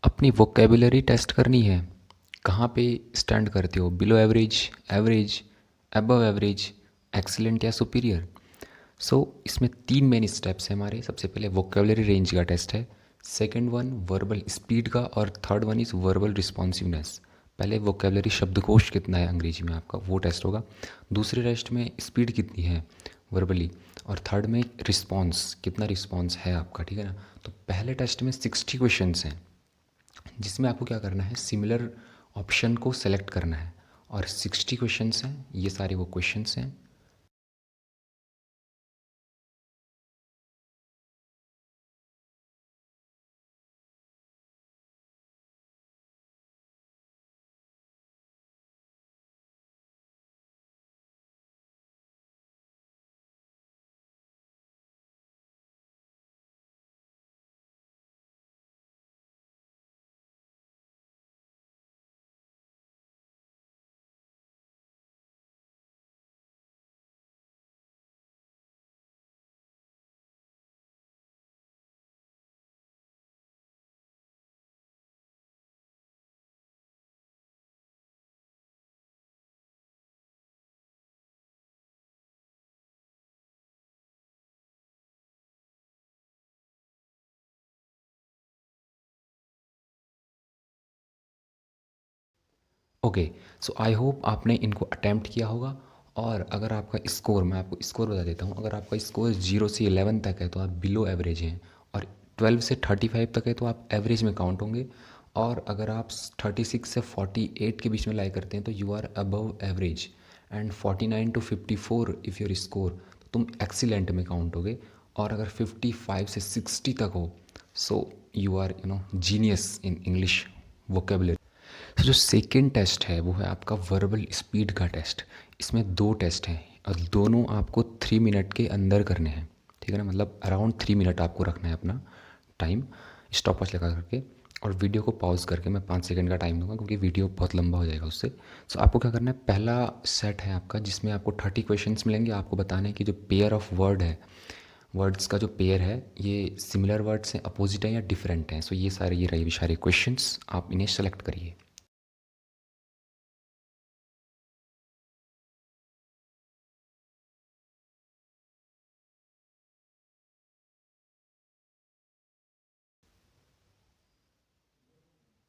अपनी vocabulary test करनी है। कहाँ पे स्टैंड करते हो, below average, average, above average, excellent या सुपीरियर। सो इसमें तीन मेन स्टेप्स हैं हमारे। सबसे पहले वोकेबुलरी रेंज का टेस्ट है, सेकंड वन वर्बल स्पीड का, और third one is verbal responsiveness. पहले वोकेबुलरी शब्दकोश कितना है अंग्रेजी में आपका, वो टेस्ट होगा। दूसरे टेस्ट में स्पीड कितनी है वर्बली, और थर्ड में रिस्पॉन्स कितना रिस्पॉन्स है आपका, ठीक है ना। तो पहले टेस्ट में 60 क्वेश्चंस हैं, जिसमें आपको क्या करना है, सिमिलर ऑप्शन को सेलेक्ट करना है, और 60 क्वेश्चंस हैं, ये सारे वो क्वेश्चंस हैं। ओके, सो आई होप आपने इनको अटैम्प्ट किया होगा। और अगर आपका स्कोर, मैं आपको स्कोर बता देता हूँ, अगर आपका स्कोर 0 से 11 तक है तो आप बिलो एवरेज हैं, और 12 से 35 तक है तो आप एवरेज में काउंट होंगे, और अगर आप 36 से 48 के बीच में लाई करते हैं तो you are above average, and 49 to 54 if your score, तो तुम एक्सीलेंट में काउंट होगे। और अगर 55 से 60 तक हो, so you are genius in English vocabulary. तो जो सेकेंड टेस्ट है वो है आपका वर्बल स्पीड का टेस्ट। इसमें दो टेस्ट हैं, और दोनों आपको 3 मिनट के अंदर करने हैं, ठीक है ना। मतलब अराउंड 3 मिनट आपको रखना है अपना टाइम, स्टॉप वॉच लगा करके, और वीडियो को पॉज करके मैं 5 सेकंड का टाइम दूंगा, क्योंकि वीडियो बहुत लंबा हो जाएगा उससे। सो आपको क्या करना है, पहला सेट है आपका जिसमें आपको 30 क्वेश्चंस मिलेंगे। आपको बताना है कि जो पेयर ऑफ वर्ड है, वर्ड्स का जो पेयर है, ये सिमिलर वर्ड्स हैं, अपोजिट हैं या डिफरेंट हैं। सो ये सारे ये रही सारे क्वेश्चंस, आप इन्हें सेलेक्ट करिए।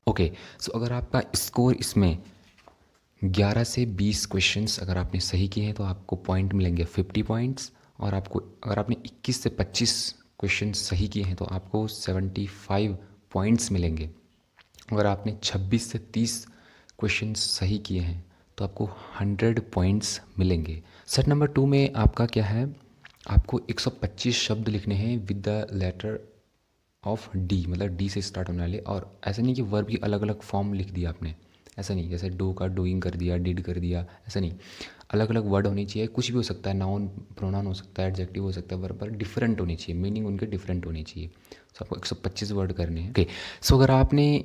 ओके, सो अगर आपका स्कोर इसमें 11 से 20 क्वेश्चंस अगर आपने सही किए हैं तो आपको पॉइंट मिलेंगे 50 पॉइंट्स। और आपको अगर आपने 21 से 25 क्वेश्चंस सही किए हैं तो आपको 75 पॉइंट्स मिलेंगे। अगर आपने 26 से 30 क्वेश्चंस सही किए हैं तो आपको 100 पॉइंट्स मिलेंगे। सेट नंबर 2 में आपका क्या है, आपको 125 शब्द लिखने हैं with the letter of D, मतलब डी से स्टार्ट होने वाले। और ऐसा नहीं कि वर्ब की अलग अलग फॉर्म लिख दिया आपने, ऐसा नहीं, जैसे डू का डूइंग कर दिया, डिड कर दिया, ऐसा नहीं। अलग अलग वर्ड होनी चाहिए, कुछ भी हो सकता है, नाउन प्रोनाउन हो सकता है, एडजेक्टिव हो सकता है, वर्ब पर डिफरेंट होनी चाहिए, मीनिंग उनके डिफरेंट होनी चाहिए। सो आपको 125 वर्ड करने हैं। ओके, सो अगर आपने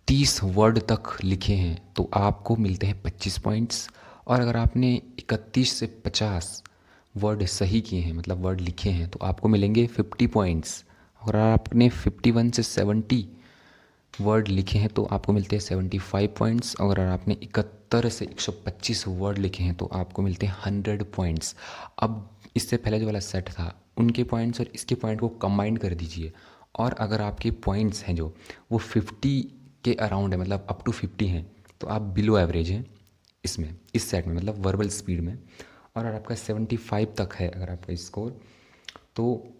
30 वर्ड तक लिखे हैं तो आपको मिलते हैं 25 पॉइंट्स। और अगर आपने 31 से 50 वर्ड सही किए हैं, मतलब वर्ड लिखे हैं, तो आपको मिलेंगे 50 पॉइंट्स। अगर आपने 51 से 70 वर्ड लिखे हैं तो आपको मिलते हैं 75 पॉइंट्स। और अगर आपने 71 से 125 वर्ड लिखे हैं तो आपको मिलते हैं 100 पॉइंट्स। अब इससे पहले जो वाला सेट था उनके पॉइंट्स और इसके पॉइंट को कंबाइन कर दीजिए, और अगर आपके पॉइंट्स हैं जो वो 50 के अराउंड है, मतलब अप टू 50 हैं, तो आप बिलो एवरेज हैं इसमें, इस सेट में, मतलब वर्बल स्पीड में। और अगर आपका 75 तक है अगर आपका स्कोर, तो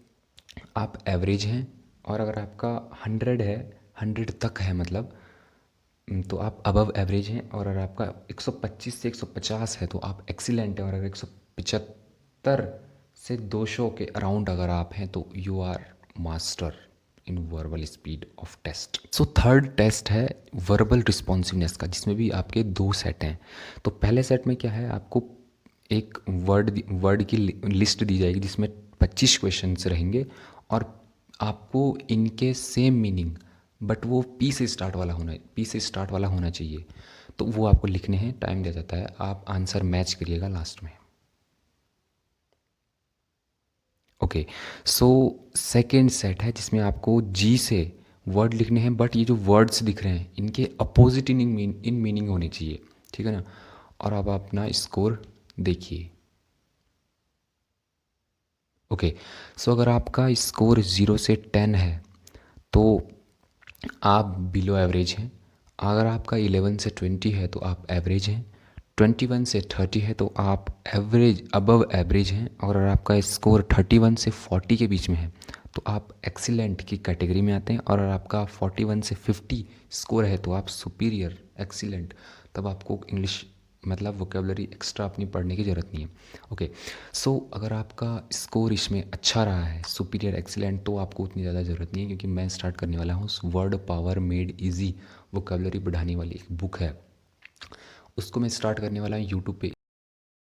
आप एवरेज हैं। और अगर आपका 100 है, 100 तक है मतलब, तो आप अबव एवरेज हैं। और अगर आपका 125 से 150 है तो आप एक्सीलेंट हैं। और अगर 175 से 200 के अराउंड अगर आप हैं तो you are master in verbal speed of test. So third test है वर्बल रिस्पॉन्सिवनेस का, जिसमें भी आपके दो सेट हैं। तो पहले सेट में क्या है, आपको एक वर्ड की लिस्ट दी जाएगी जिसमें 25 क्वेश्चंस रहेंगे, और आपको इनके सेम मीनिंग, बट वो पी से स्टार्ट वाला होना चाहिए, तो वो आपको लिखने हैं। टाइम दिया जाता है, आप आंसर मैच करिएगा लास्ट में। ओके, सो सेकेंड सेट है जिसमें आपको जी से वर्ड लिखने हैं, बट ये जो वर्ड्स दिख रहे हैं इनके अपोजिट इन मीनिंग होने चाहिए, ठीक है ना। और अब आप अपना स्कोर देखिए। ओके, सो अगर आपका स्कोर 0 से 10 है तो आप बिलो एवरेज हैं। अगर आपका 11 से 20 है तो आप एवरेज हैं। 21 से 30 है तो आप एवरेज अबव एवरेज हैं। और अगर आपका स्कोर 31 से 40 के बीच में है तो आप एक्सीलेंट की कैटेगरी में आते हैं। और अगर आपका 41 से 50 स्कोर है तो आप सुपीरियर एक्सीलेंट, तब आपको इंग्लिश मतलब वोकेबलरी एक्स्ट्रा अपनी पढ़ने की ज़रूरत नहीं है। ओके, सो अगर आपका स्कोर इसमें अच्छा रहा है सुपीरियर एक्सीलेंट तो आपको उतनी ज़्यादा ज़रूरत नहीं है, क्योंकि मैं स्टार्ट करने वाला हूँ word power made easy vocabulary बढ़ाने वाली एक बुक है, उसको मैं स्टार्ट करने वाला हूँ यूट्यूब पे